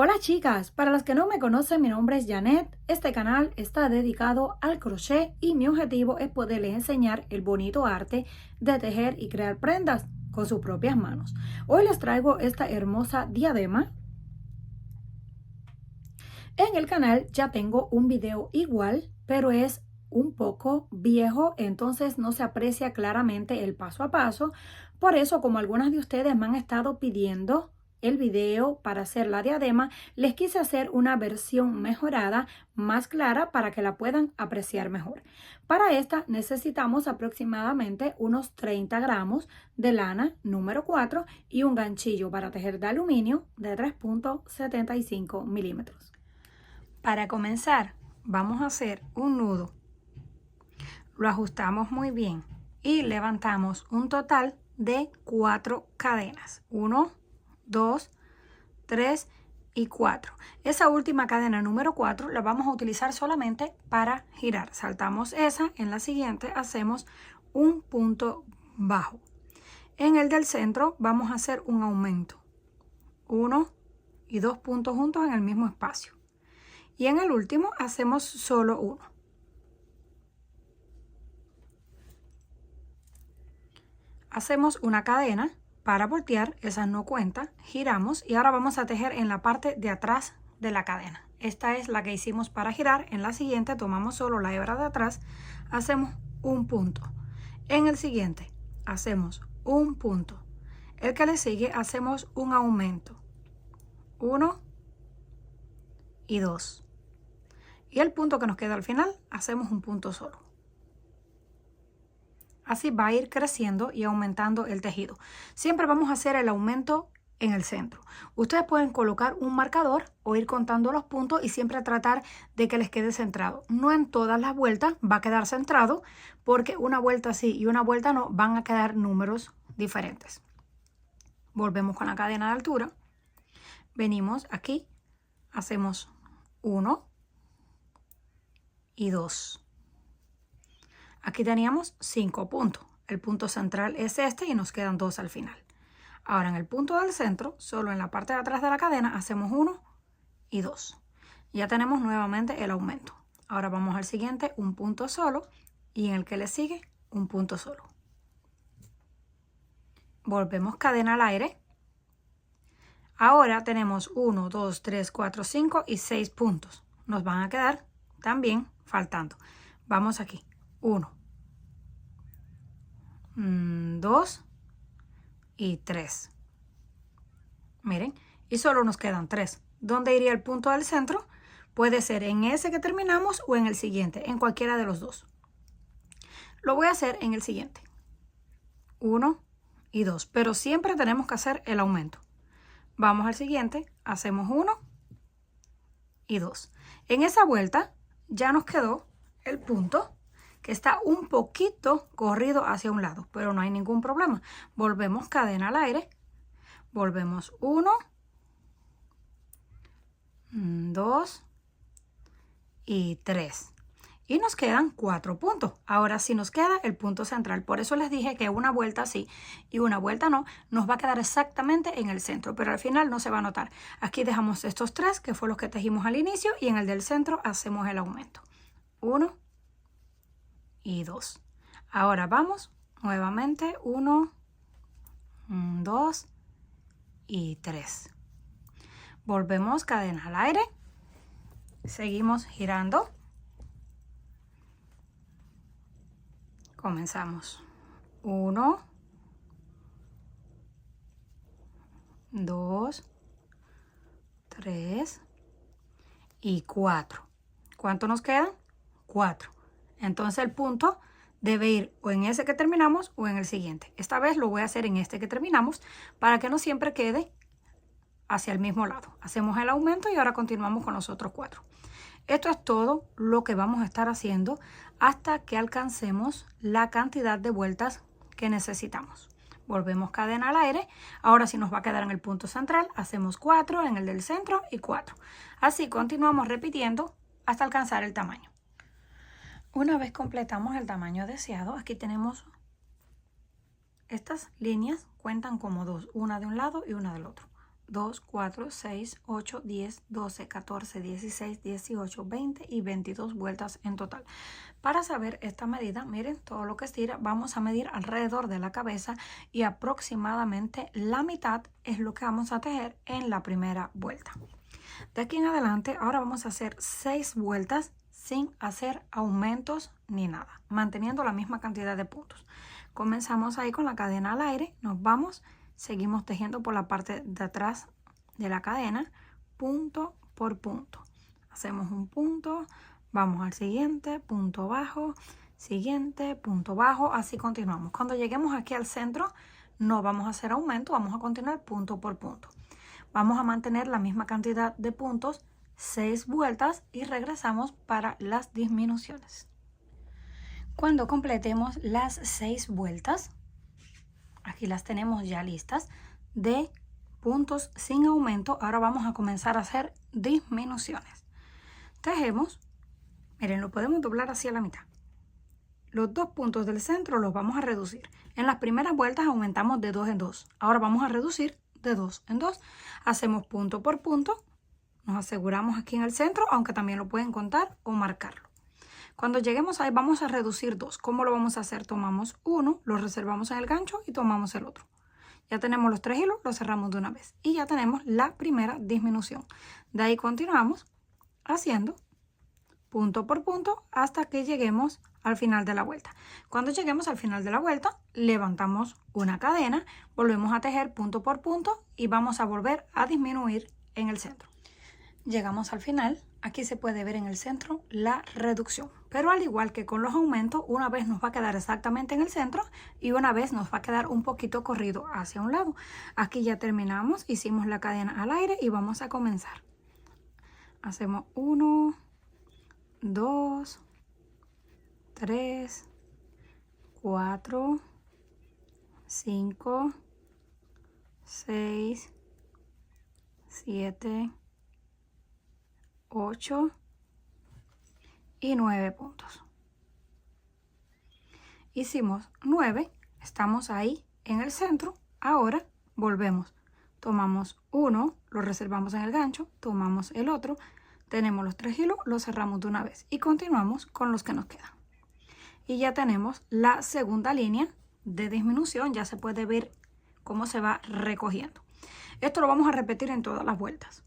Hola chicas, para las que no me conocen, mi nombre es Janet. Este canal está dedicado al crochet y mi objetivo es poderles enseñar el bonito arte de tejer y crear prendas con sus propias manos. Hoy les traigo esta hermosa diadema. En el canal ya tengo un video igual, pero es un poco viejo, entonces no se aprecia claramente el paso a paso. Por eso, como algunas de ustedes me han estado pidiendo el video para hacer la diadema, les quise hacer una versión mejorada, más clara, para que la puedan apreciar mejor. Para esta necesitamos aproximadamente unos 30 gramos de lana número 4 y un ganchillo para tejer de aluminio de 3.75 milímetros. Para comenzar, vamos a hacer un nudo. Lo ajustamos muy bien y levantamos un total de 4 cadenas. 1, 2, 3 y 4. Esa última cadena número 4 la vamos a utilizar solamente para girar. Saltamos esa, en la siguiente hacemos un punto bajo. En el del centro vamos a hacer un aumento. 1 y 2 puntos juntos en el mismo espacio. Y en el último hacemos solo uno. Hacemos una cadena para voltear, esa no cuenta, giramos y ahora vamos a tejer en la parte de atrás de la cadena. Esta es la que hicimos para girar. En la siguiente tomamos solo la hebra de atrás, hacemos un punto. En el siguiente hacemos un punto. El que le sigue hacemos un aumento. 1 y 2. Y el punto que nos queda al final, hacemos un punto solo. Así va a ir creciendo y aumentando el tejido. Siempre vamos a hacer el aumento en el centro. Ustedes pueden colocar un marcador o ir contando los puntos y siempre tratar de que les quede centrado. No en todas las vueltas va a quedar centrado, porque una vuelta sí y una vuelta no van a quedar números diferentes. Volvemos con la cadena de altura. Venimos aquí, hacemos 1 y 2. Aquí teníamos 5 puntos. El punto central es este y nos quedan 2 al final. Ahora en el punto del centro, solo en la parte de atrás de la cadena, hacemos 1 y 2. Ya tenemos nuevamente el aumento. Ahora vamos al siguiente, un punto solo, y en el que le sigue, un punto solo. Volvemos cadena al aire. Ahora tenemos 1, 2, 3, 4, 5 y 6 puntos. Nos van a quedar también faltando. Vamos aquí. 1, 2 y 3. Miren, y solo nos quedan 3. ¿Dónde iría el punto del centro? Puede ser en ese que terminamos o en el siguiente, en cualquiera de los dos. Lo voy a hacer en el siguiente. 1 y 2, pero siempre tenemos que hacer el aumento. Vamos al siguiente, hacemos 1 y 2. En esa vuelta ya nos quedó el punto que está un poquito corrido hacia un lado, pero no hay ningún problema. Volvemos cadena al aire, volvemos 1, 2 y 3. Y nos quedan 4 puntos. Ahora sí nos queda el punto central. Por eso les dije que una vuelta sí y una vuelta no, nos va a quedar exactamente en el centro, pero al final no se va a notar. Aquí dejamos estos 3, que fue los que tejimos al inicio, y en el del centro hacemos el aumento. 1 y 2. Ahora vamos nuevamente 1, 2 y 3. Volvemos cadena al aire. Seguimos girando. Comenzamos. 1, 2, 3 y 4. ¿Cuánto nos quedan? 4. Entonces el punto debe ir o en ese que terminamos o en el siguiente. Esta vez lo voy a hacer en este que terminamos para que no siempre quede hacia el mismo lado. Hacemos el aumento y ahora continuamos con los otros 4. Esto es todo lo que vamos a estar haciendo hasta que alcancemos la cantidad de vueltas que necesitamos. Volvemos cadena al aire. Ahora sí nos va a quedar en el punto central. Hacemos 4 en el del centro y 4. Así continuamos repitiendo hasta alcanzar el tamaño. Una vez completamos el tamaño deseado, aquí tenemos estas líneas, cuentan como 2, una de un lado y una del otro. 2, 4, 6, 8, 10, 12, 14, 16, 18, 20 y 22 vueltas en total. Para saber esta medida, miren todo lo que estira, vamos a medir alrededor de la cabeza y aproximadamente la mitad es lo que vamos a tejer en la primera vuelta. De aquí en adelante, ahora vamos a hacer 6 vueltas sin hacer aumentos ni nada, manteniendo la misma cantidad de puntos. Comenzamos ahí con la cadena al aire, nos vamos, seguimos tejiendo por la parte de atrás de la cadena, punto por punto. Hacemos un punto, vamos al siguiente, punto bajo, siguiente, punto bajo, así continuamos. Cuando lleguemos aquí al centro, no vamos a hacer aumento, vamos a continuar punto por punto. Vamos a mantener la misma cantidad de puntos, 6 vueltas y regresamos para las disminuciones. Cuando completemos las 6 vueltas, aquí las tenemos ya listas, de puntos sin aumento, ahora vamos a comenzar a hacer disminuciones. Tejemos, miren, lo podemos doblar hacia la mitad. Los 2 puntos del centro los vamos a reducir. En las primeras vueltas aumentamos de 2 en 2. Ahora vamos a reducir de 2 en 2. Hacemos punto por punto. Nos aseguramos aquí en el centro, aunque también lo pueden contar o marcarlo. Cuando lleguemos ahí vamos a reducir 2. ¿Cómo lo vamos a hacer? Tomamos uno, lo reservamos en el gancho y tomamos el otro. Ya tenemos los 3 hilos, los cerramos de una vez. Y ya tenemos la primera disminución. De ahí continuamos haciendo punto por punto hasta que lleguemos al final de la vuelta. Cuando lleguemos al final de la vuelta, levantamos una cadena, volvemos a tejer punto por punto y vamos a volver a disminuir en el centro. Llegamos al final, aquí se puede ver en el centro la reducción, pero al igual que con los aumentos, una vez nos va a quedar exactamente en el centro y una vez nos va a quedar un poquito corrido hacia un lado. Aquí ya terminamos, hicimos la cadena al aire y vamos a comenzar. Hacemos 1, 2, 3, 4, 5, 6, 7, 8 y 9 puntos. Hicimos 9, estamos ahí en el centro. Ahora volvemos, tomamos uno, lo reservamos en el gancho, tomamos el otro, tenemos los 3 hilos, los cerramos de una vez y continuamos con los que nos quedan. Y ya tenemos la segunda línea de disminución, ya se puede ver cómo se va recogiendo. Esto lo vamos a repetir en todas las vueltas.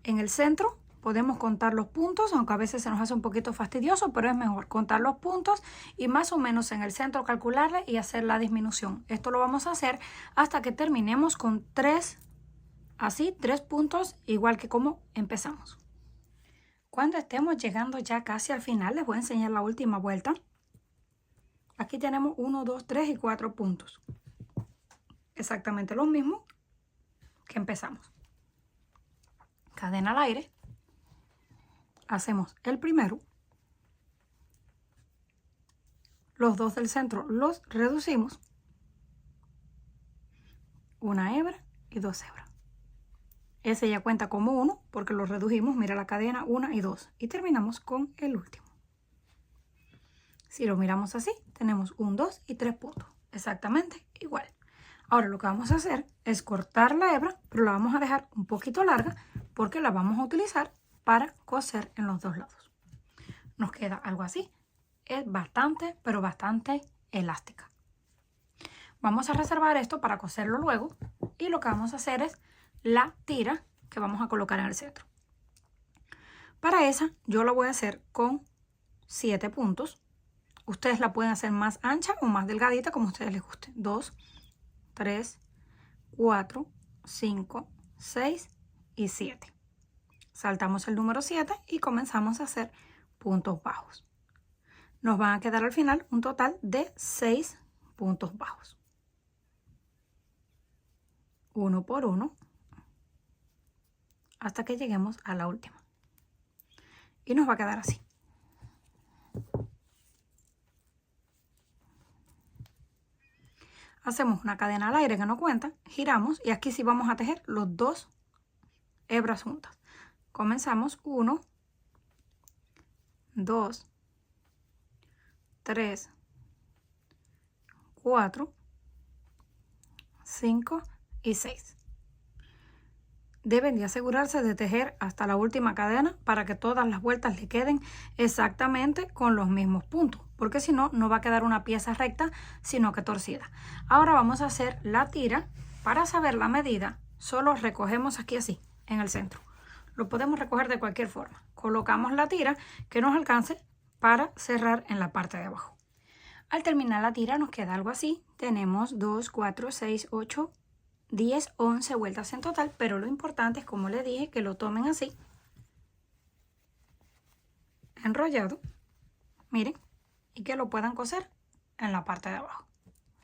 En el centro podemos contar los puntos, aunque a veces se nos hace un poquito fastidioso, pero es mejor contar los puntos y más o menos en el centro calcularle y hacer la disminución. Esto lo vamos a hacer hasta que terminemos con 3 puntos, igual que como empezamos. Cuando estemos llegando ya casi al final, les voy a enseñar la última vuelta. Aquí tenemos 1, 2, 3 y 4 puntos. Exactamente lo mismo que empezamos. Cadena al aire. Hacemos el primero. Los 2 del centro los reducimos. Una hebra y 2 hebras. Ese ya cuenta como 1 porque lo redujimos. Mira la cadena 1 y 2. Y terminamos con el último. Si lo miramos así, tenemos 1, 2 y 3 puntos. Exactamente igual. Ahora lo que vamos a hacer es cortar la hebra, pero la vamos a dejar un poquito larga porque la vamos a utilizar para coser en los dos lados. Nos queda algo así. Es bastante, pero bastante elástica. Vamos a reservar esto para coserlo luego y lo que vamos a hacer es la tira que vamos a colocar en el centro. Para esa yo la voy a hacer con 7 puntos. Ustedes la pueden hacer más ancha o más delgadita como a ustedes les guste. 2, 3, 4, 5, 6 y 7. Saltamos el número 7 y comenzamos a hacer puntos bajos. Nos van a quedar al final un total de 6 puntos bajos. Uno por uno hasta que lleguemos a la última. Y nos va a quedar así. Hacemos una cadena al aire que no cuenta, giramos y aquí sí vamos a tejer los 2 hebras juntas. Comenzamos 1, 2, 3, 4, 5 y 6. deben de asegurarse de tejer hasta la última cadena para que todas las vueltas le queden exactamente con los mismos puntos, porque si no, no va a quedar una pieza recta, sino que torcida. Ahora vamos a hacer la tira. Para saber la medida, solo recogemos aquí así, en el centro. Lo podemos recoger de cualquier forma. Colocamos la tira que nos alcance para cerrar en la parte de abajo. Al terminar la tira nos queda algo así. Tenemos 2, 4, 6, 8, 10, 11 vueltas en total, pero lo importante es, como les dije, que lo tomen así, enrollado, miren, y que lo puedan coser en la parte de abajo.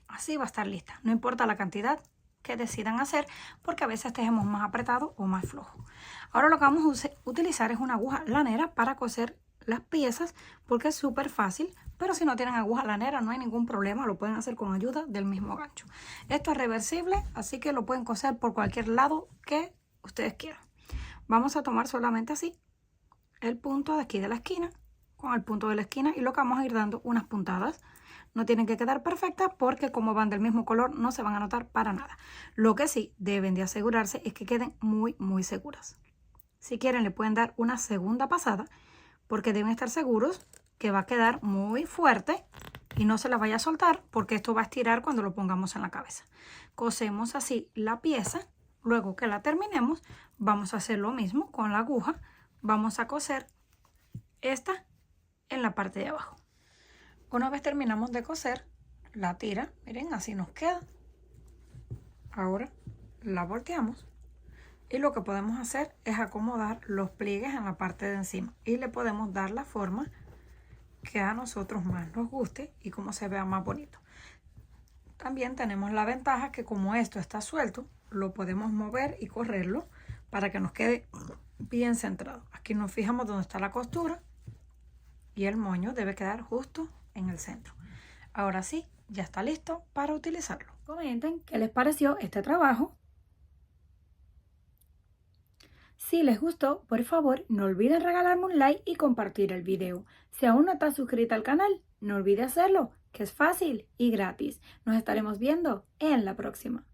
Así va a estar lista, no importa la cantidad que decidan hacer, porque a veces tejemos más apretado o más flojo. Ahora lo que vamos a utilizar es una aguja lanera para coser las piezas, porque es súper fácil, pero si no tienen aguja lanera no hay ningún problema, lo pueden hacer con ayuda del mismo gancho. Esto es reversible, así que lo pueden coser por cualquier lado que ustedes quieran. Vamos a tomar solamente así el punto de aquí de la esquina con el punto de la esquina, y lo que vamos a ir dando unas puntadas. No tienen que quedar perfectas porque como van del mismo color no se van a notar para nada. Lo que sí deben de asegurarse es que queden muy seguras. Si quieren le pueden dar una segunda pasada, porque deben estar seguros que va a quedar muy fuerte y no se la vaya a soltar, porque esto va a estirar cuando lo pongamos en la cabeza. Cosemos así la pieza. Luego que la terminemos vamos a hacer lo mismo con la aguja. Vamos a coser esta en la parte de abajo. Una vez terminamos de coser la tira, miren, así nos queda. Ahora la volteamos y lo que podemos hacer es acomodar los pliegues en la parte de encima y le podemos dar la forma que a nosotros más nos guste y como se vea más bonito. También tenemos la ventaja que como esto está suelto, lo podemos mover y correrlo para que nos quede bien centrado. Aquí nos fijamos donde está la costura y el moño debe quedar justo en el centro. Ahora sí, ya está listo para utilizarlo. Comenten qué les pareció este trabajo. Si les gustó, por favor, no olviden regalarme un like y compartir el video. Si aún no estás suscrita al canal, no olvides hacerlo, que es fácil y gratis. Nos estaremos viendo en la próxima.